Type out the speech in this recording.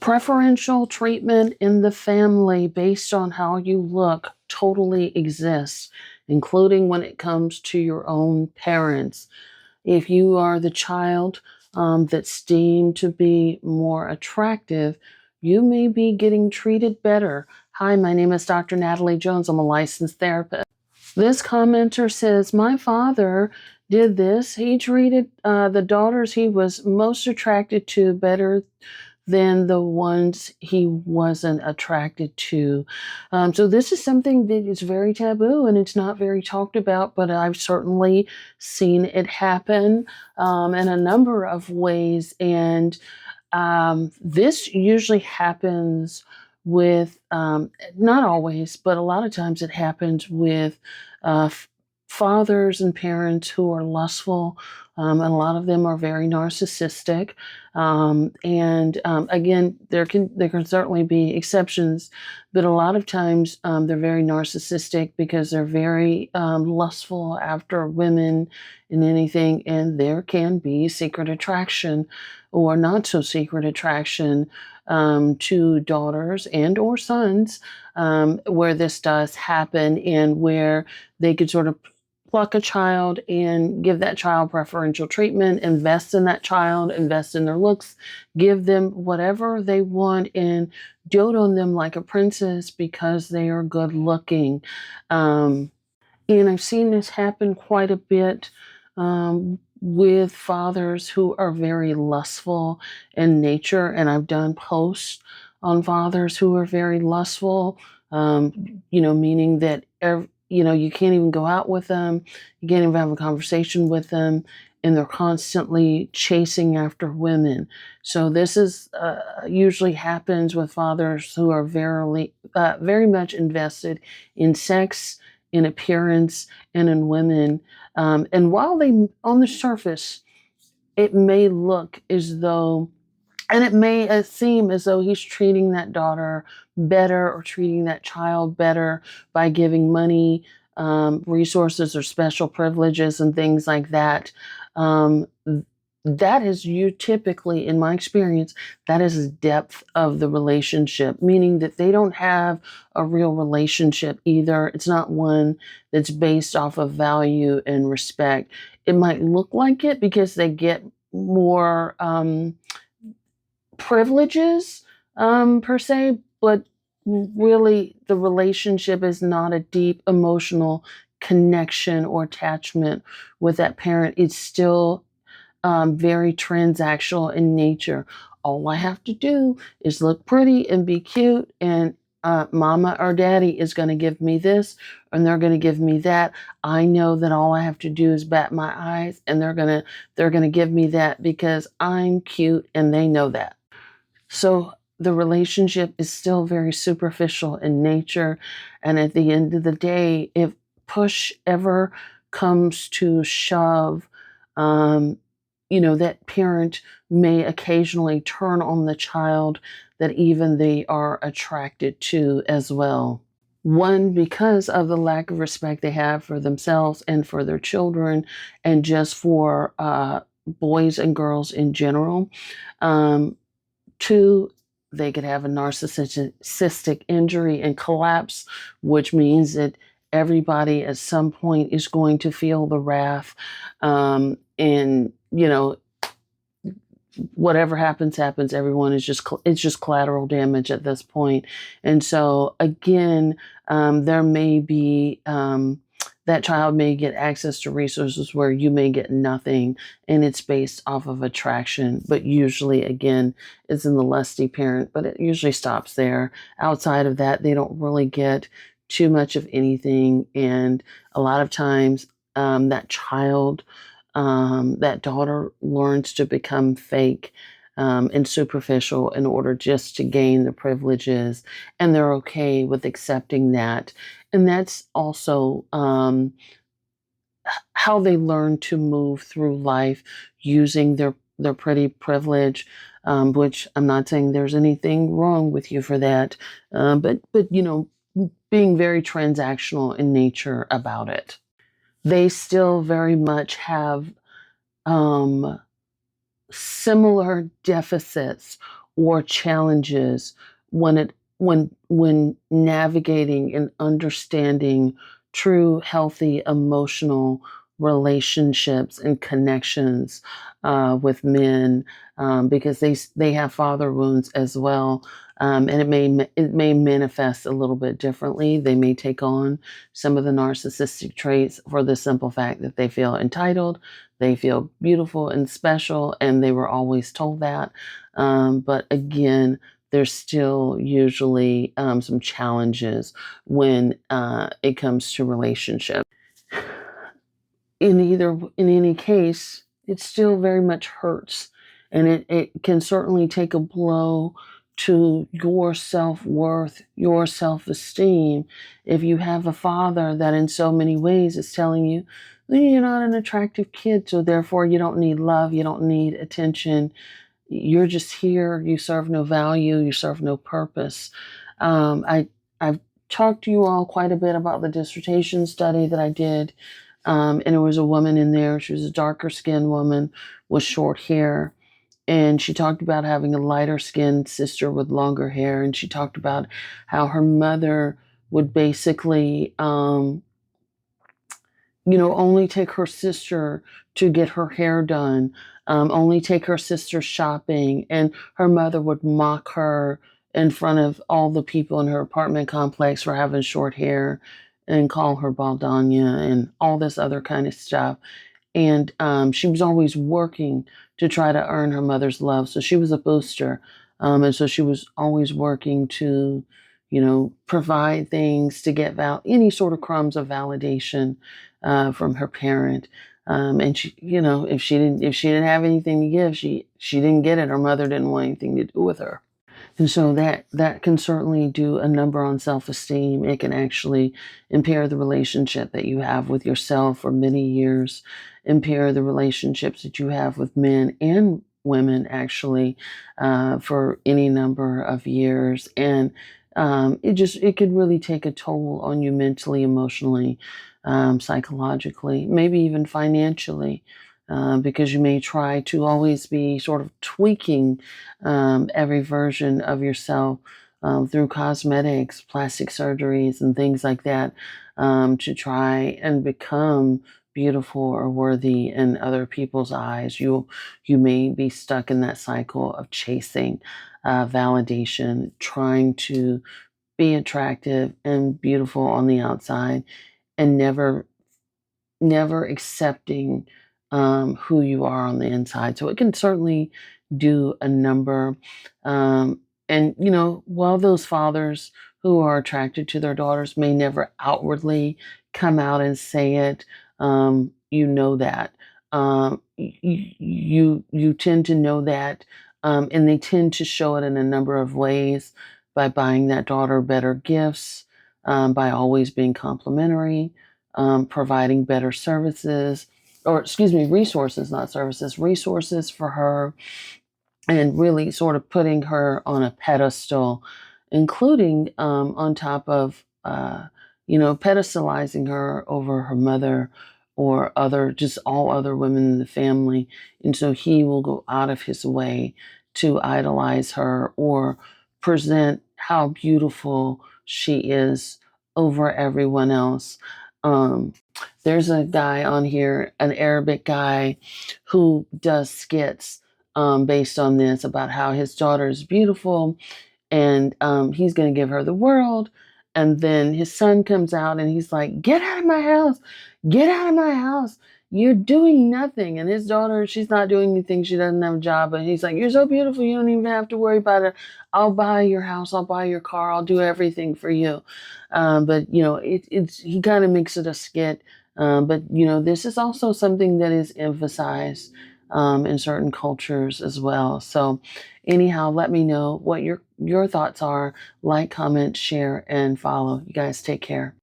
Preferential treatment in the family based on how you look totally exists, including when it comes to your own parents. If you are the child that's deemed to be more attractive, you may be getting treated better. Hi, my name is Dr. Natalie Jones. I'm a licensed therapist. This commenter says, my father did this. He treated the daughters he was most attracted to better than the ones he wasn't attracted to. So this is something that is very taboo and it's not very talked about, but I've certainly seen it happen in a number of ways. And this usually happens with, not always, but a lot of times it happens with fathers and parents who are lustful, and a lot of them are very narcissistic. Again, there can certainly be exceptions, but a lot of times they're very narcissistic because they're very lustful after women and anything, and there can be secret attraction or not so secret attraction to daughters and or sons, where this does happen and where they could sort of pluck a child and give that child preferential treatment, invest in that child, invest in their looks, give them whatever they want, and dote on them like a princess because they are good looking. And I've seen this happen quite a bit with fathers who are very lustful in nature. And I've done posts on fathers who are very lustful, meaning that, you can't even go out with them. You can't even have a conversation with them. And they're constantly chasing after women. So this is usually happens with fathers who are very much invested in sex, in appearance, and in women. And while on the surface, it may look as though, and it may seem as though he's treating that daughter better or treating that child better by giving money, resources, or special privileges and things like that. That is typically, in my experience, that is the depth of the relationship, meaning that they don't have a real relationship either. It's not one that's based off of value and respect. It might look like it because they get more privileges, per se, but really the relationship is not a deep emotional connection or attachment with that parent. It's still very transactional in nature. All I have to do is look pretty and be cute, and mama or daddy is going to give me this and they're going to give me that. I know that all I have to do is bat my eyes and they're going to give me that because I'm cute and they know that. So the relationship is still very superficial in nature. And at the end of the day, if push ever comes to shove, that parent may occasionally turn on the child that even they are attracted to as well. One, because of the lack of respect they have for themselves and for their children, and just for boys and girls in general. Two, they could have a narcissistic injury and collapse, which means that everybody at some point is going to feel the wrath. And, whatever happens. Everyone it's just collateral damage at this point. And so again, there may be, that child may get access to resources where you may get nothing, and it's based off of attraction. But usually, again, it's in the lusty parent, but it usually stops there. Outside of that, they don't really get too much of anything. And a lot of times, that child, that daughter learns to become fake and superficial in order just to gain the privileges, and they're okay with accepting that. And that's also how they learn to move through life using their pretty privilege, which I'm not saying there's anything wrong with you for that, but being very transactional in nature about it. They still very much have similar deficits or challenges when navigating and understanding true healthy emotional relationships and connections with men, because they have father wounds as well. And it may manifest a little bit differently. They may take on some of the narcissistic traits for the simple fact that they feel entitled, they feel beautiful and special, and they were always told that. But again, there's still usually some challenges when it comes to relationships. In any case, it still very much hurts, and it can certainly take a blow to your self-worth, your self-esteem, if you have a father that in so many ways is telling you you're not an attractive kid, so therefore you don't need love, you don't need attention, you're just here, you serve no value, you serve no purpose. I've talked to you all quite a bit about the dissertation study that I did, and there was a woman in there. She was a darker skinned woman with short hair. And she talked about having a lighter skinned sister with longer hair. And she talked about how her mother would basically, only take her sister to get her hair done, only take her sister shopping. And her mother would mock her in front of all the people in her apartment complex for having short hair and call her Baldania and all this other kind of stuff. And she was always working to try to earn her mother's love. So she was a booster. And so she was always working to, provide things to get any sort of crumbs of validation from her parent. And she, if she didn't have anything to give, she didn't get it. Her mother didn't want anything to do with her. And so that can certainly do a number on self-esteem. It can actually impair the relationship that you have with yourself for many years, impair the relationships that you have with men and women, actually, for any number of years. And it could really take a toll on you mentally, emotionally, psychologically, maybe even financially. Because you may try to always be sort of tweaking every version of yourself through cosmetics, plastic surgeries, and things like that, to try and become beautiful or worthy in other people's eyes. You may be stuck in that cycle of chasing validation, trying to be attractive and beautiful on the outside, and never accepting who you are on the inside. So it can certainly do a number. And, while those fathers who are attracted to their daughters may never outwardly come out and say it, you know that. You tend to know that, and they tend to show it in a number of ways by buying that daughter better gifts, by always being complimentary, providing better services, or excuse me, resources, not services, resources for her, and really sort of putting her on a pedestal, including on top of, pedestalizing her over her mother or just all other women in the family. And so he will go out of his way to idolize her or present how beautiful she is over everyone else. Um, there's a guy on here, an Arabic guy, who does skits based on this, about how his daughter is beautiful, and he's going to give her the world. And then his son comes out and he's like, "Get out of my house! Get out of my house! You're doing nothing." And his daughter, she's not doing anything. She doesn't have a job. But he's like, "You're so beautiful. You don't even have to worry about it. I'll buy your house. I'll buy your car. I'll do everything for you." But he kind of makes it a skit. But this is also something that is emphasized in certain cultures as well. So anyhow, let me know what your thoughts are. Like, comment, share, and follow. You guys take care.